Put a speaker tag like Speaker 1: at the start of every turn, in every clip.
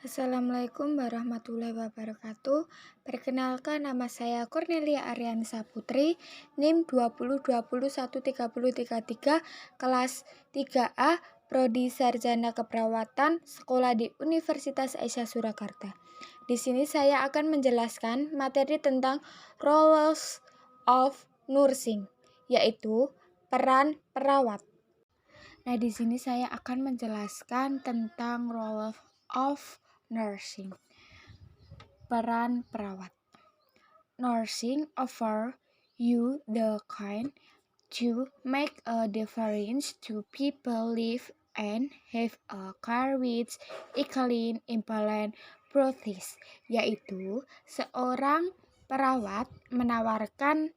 Speaker 1: Assalamualaikum warahmatullahi wabarakatuh. Perkenalkan, nama saya Cornelia Arianisa Putri, NIM 20201333, kelas 3A, Prodi Sarjana Keperawatan, sekolah di Universitas Aisyah Surakarta. Di sini saya akan menjelaskan materi tentang roles of nursing, yaitu peran perawat. Nah, di sini saya akan menjelaskan tentang role of nursing, peran perawat. Nursing offer you the kind to make a difference to people live and have a care with equally important practice, yaitu seorang perawat menawarkan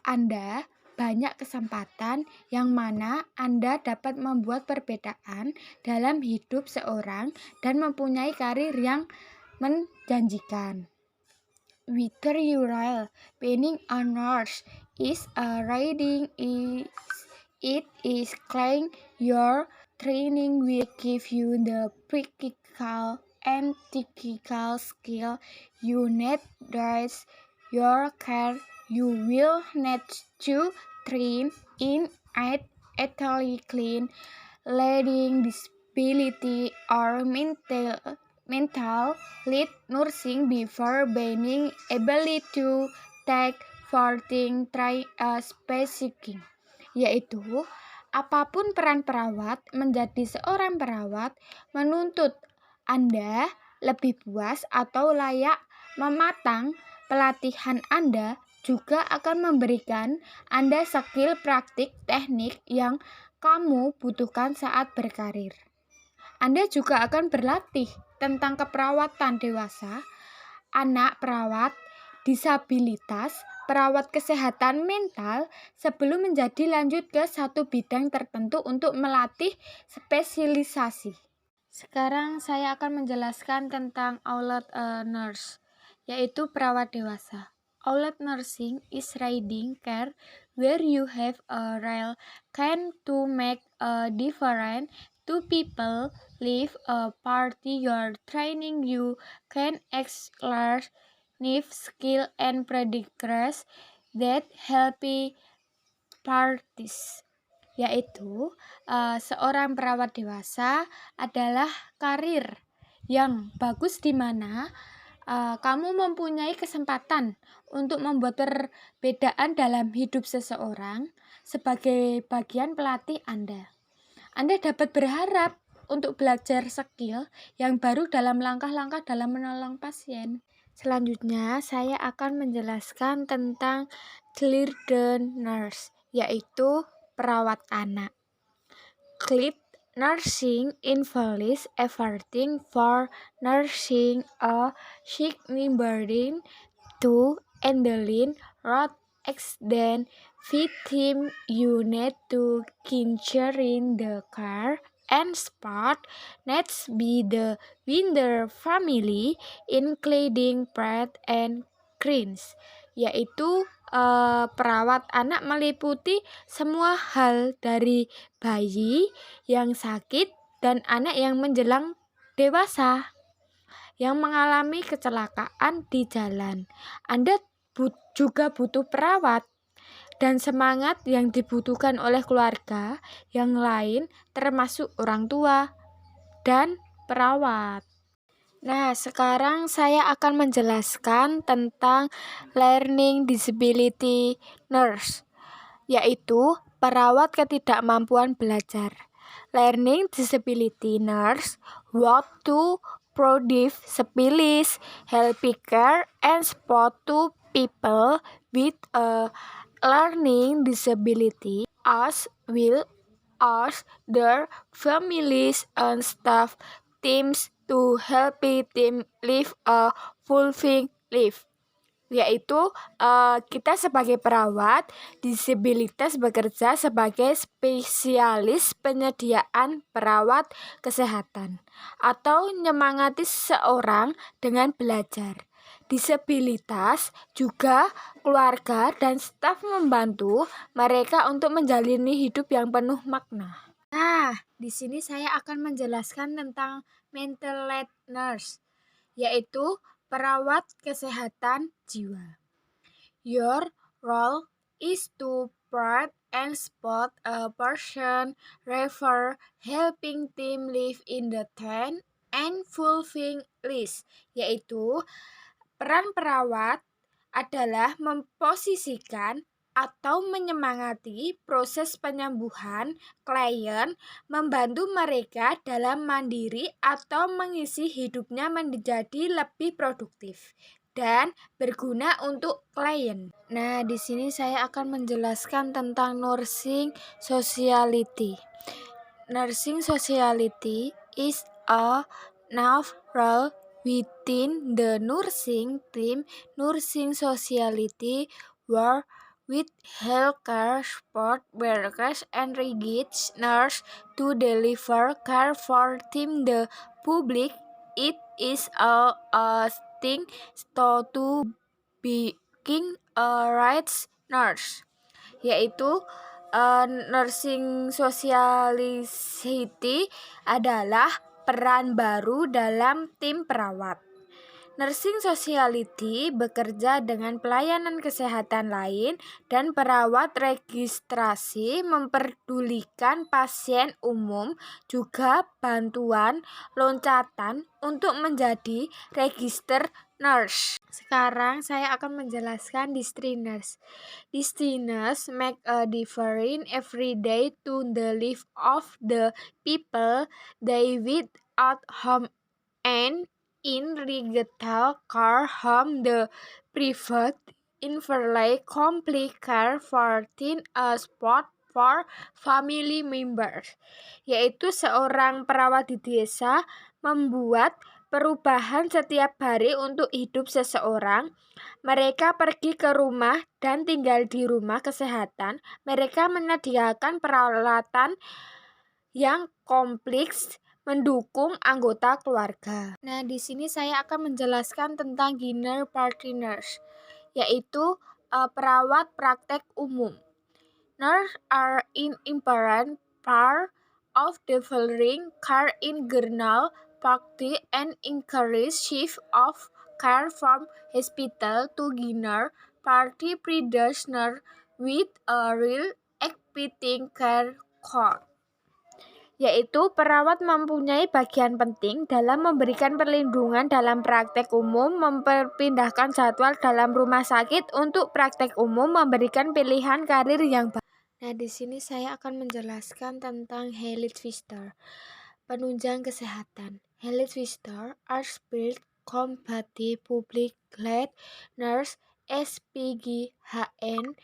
Speaker 1: Anda banyak kesempatan yang mana Anda dapat membuat perbedaan dalam hidup seorang dan mempunyai karir yang menjanjikan. Whether you are being a nurse is a riding it is claiming your training will give you the practical and technical skill you need that your care you will need to train in athletic leading disability or mental lead nursing before being able to take further specific, yaitu apapun peran perawat, menjadi seorang perawat menuntut Anda lebih puas atau layak mematang pelatihan Anda juga akan memberikan Anda skill praktik teknik yang kamu butuhkan saat berkarir. Anda juga akan berlatih tentang keperawatan dewasa, anak perawat, disabilitas, perawat kesehatan mental sebelum menjadi lanjut ke satu bidang tertentu untuk melatih spesialisasi. Sekarang saya akan menjelaskan tentang adult nurse, yaitu perawat dewasa. Adult nursing is riding care where you have a real can to make a difference to people live a party your training you can exercise new skill and progress that help parties, yaitu seorang perawat dewasa adalah karir yang bagus di mana kamu mempunyai kesempatan untuk membuat perbedaan dalam hidup seseorang sebagai bagian pelatih Anda. Anda dapat berharap untuk belajar skill yang baru dalam langkah-langkah dalam menolong pasien. Selanjutnya, saya akan menjelaskan tentang children nurse, yaitu perawat anak. Child nursing involves everything for nursing a sick newborn to handling road accident victim. You need to ensuring the care and support needs by the wider family, including breast and cleans, yaitu perawat anak meliputi semua hal dari bayi yang sakit dan anak yang menjelang dewasa yang mengalami kecelakaan di jalan. Anda juga butuh perawat dan semangat yang dibutuhkan oleh keluarga yang lain termasuk orang tua dan perawat. Nah, sekarang saya akan menjelaskan tentang learning disability nurse, yaitu perawat ketidakmampuan belajar. Learning disability nurse work to provide specialist healthcare and support to people with a learning disability as well as their families and staff teams to help them live a fulfilling life, yaitu kita sebagai perawat disabilitas bekerja sebagai spesialis penyediaan perawat kesehatan atau menyemangati seseorang dengan belajar. Disabilitas juga keluarga dan staf membantu mereka untuk menjalani hidup yang penuh makna. Nah, di sini saya akan menjelaskan tentang mental health nurse, yaitu perawat kesehatan jiwa. Your role is to prod and spot a person, refer, helping team live in the tent, and fulfilling list, yaitu peran perawat adalah memposisikan atau menyemangati proses penyembuhan klien, membantu mereka dalam mandiri atau mengisi hidupnya menjadi lebih produktif dan berguna untuk klien. Nah, di sini saya akan menjelaskan tentang nursing sociality. Nursing sociality is a novel within the nursing team. Nursing sociality were with healthcare support workers and engage nurse to deliver care for team the public. It is a thing to being a rights nurse, yaitu nursing sociality adalah peran baru dalam tim perawat. Nursing sociality bekerja dengan pelayanan kesehatan lain dan perawat registrasi memperdulikan pasien umum, juga bantuan loncatan untuk menjadi register nurse. Sekarang saya akan menjelaskan district nurse. District nurse make a difference every day to the life of the people they visit at home and in regital care home. The private invalid complete care for a spot for family members, yaitu seorang perawat di desa membuat perubahan setiap hari untuk hidup seseorang. Mereka pergi ke rumah dan tinggal di rumah kesehatan. Mereka menyediakan peralatan yang kompleks mendukung anggota keluarga. Nah, di sini saya akan menjelaskan tentang dinner party nurse, yaitu perawat praktek umum. Nurses are an important part of delivering care in general practice and encourage shift of care from hospital to dinner party practitioner with a real exciting care code, yaitu perawat mempunyai bagian penting dalam memberikan perlindungan dalam praktek umum, memperpindahkan jadwal dalam rumah sakit untuk praktek umum, memberikan pilihan karir yang baik. Nah, di sini saya akan menjelaskan tentang health visitor, penunjang kesehatan. Health visitor are built combative public health nurse SPGHN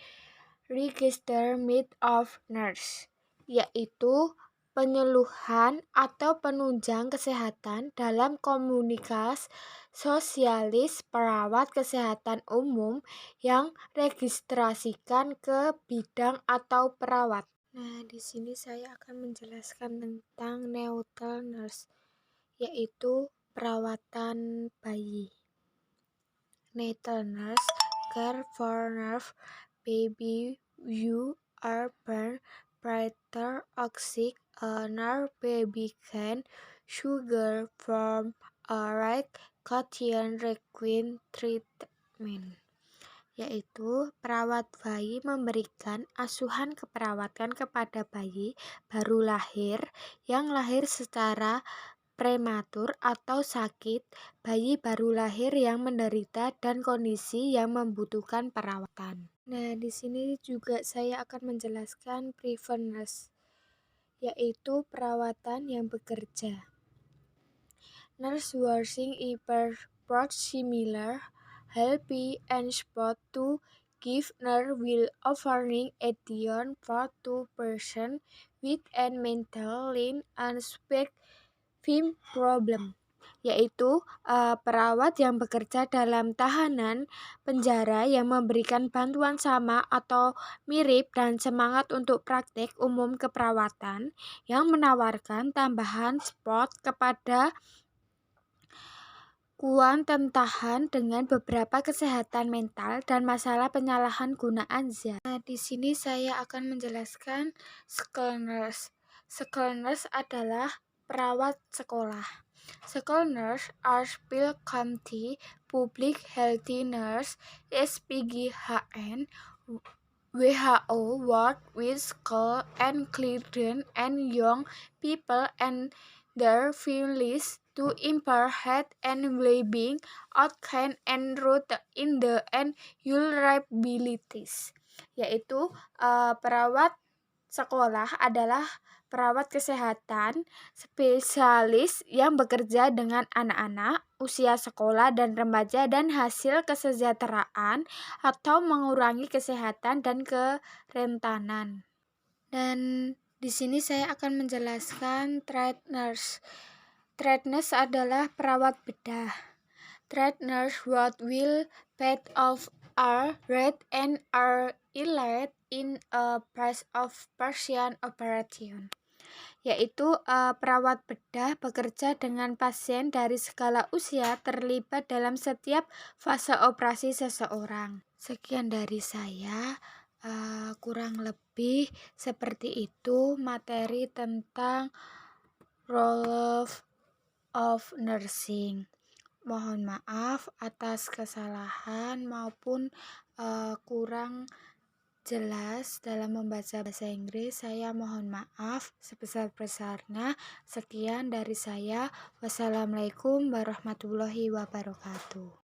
Speaker 1: register made of nurse, yaitu penyuluhan atau penunjang kesehatan dalam komunitas sosialis perawat kesehatan umum yang registrasikan ke bidang atau perawat. Nah, di sini saya akan menjelaskan tentang neonatal nurse, yaitu perawatan bayi. Natal nurse care for nerve baby you are born brighter oxygen a nerve baby can sugar from a right quotient requiem treatment, yaitu perawat bayi memberikan asuhan keperawatan kepada bayi baru lahir yang lahir secara prematur atau sakit, bayi baru lahir yang menderita dan kondisi yang membutuhkan perawatan. Nah, di sini juga saya akan menjelaskan prevention, yaitu perawatan yang bekerja. Nurse working in similar healthy and spot to give nurse will offering attention for two person with a mental and spectrum problem, yaitu perawat yang bekerja dalam tahanan penjara yang memberikan bantuan sama atau mirip dan semangat untuk praktek umum keperawatan yang menawarkan tambahan spot kepada kuan tentahan dengan beberapa kesehatan mental dan masalah penyalahan gunaan zat. Nah, di sini saya akan menjelaskan school nurse. School nurse adalah perawat sekolah. School nurse are Pil County Public Health Nurse SPGHN. WHO work with school and children and young people and their families to improve health and well-being, outcome and route in the and vulnerabilities. Yaitu perawat sekolah adalah perawat kesehatan spesialis yang bekerja dengan anak-anak usia sekolah dan remaja dan hasil kesejahteraan atau mengurangi kesehatan dan kerentanan. Dan di sini saya akan menjelaskan trade nurse. Trade nurse adalah perawat bedah. Trade nurse what will part of are read and are elite in a place of patient operation, yaitu perawat bedah bekerja dengan pasien dari segala usia terlibat dalam setiap fase operasi seseorang. Sekian dari saya, kurang lebih seperti itu materi tentang role of nursing. Mohon maaf atas kesalahan maupun kurang jelas dalam membaca bahasa Inggris. Saya mohon maaf sebesar-besarnya. Sekian dari saya. Wassalamualaikum warahmatullahi wabarakatuh.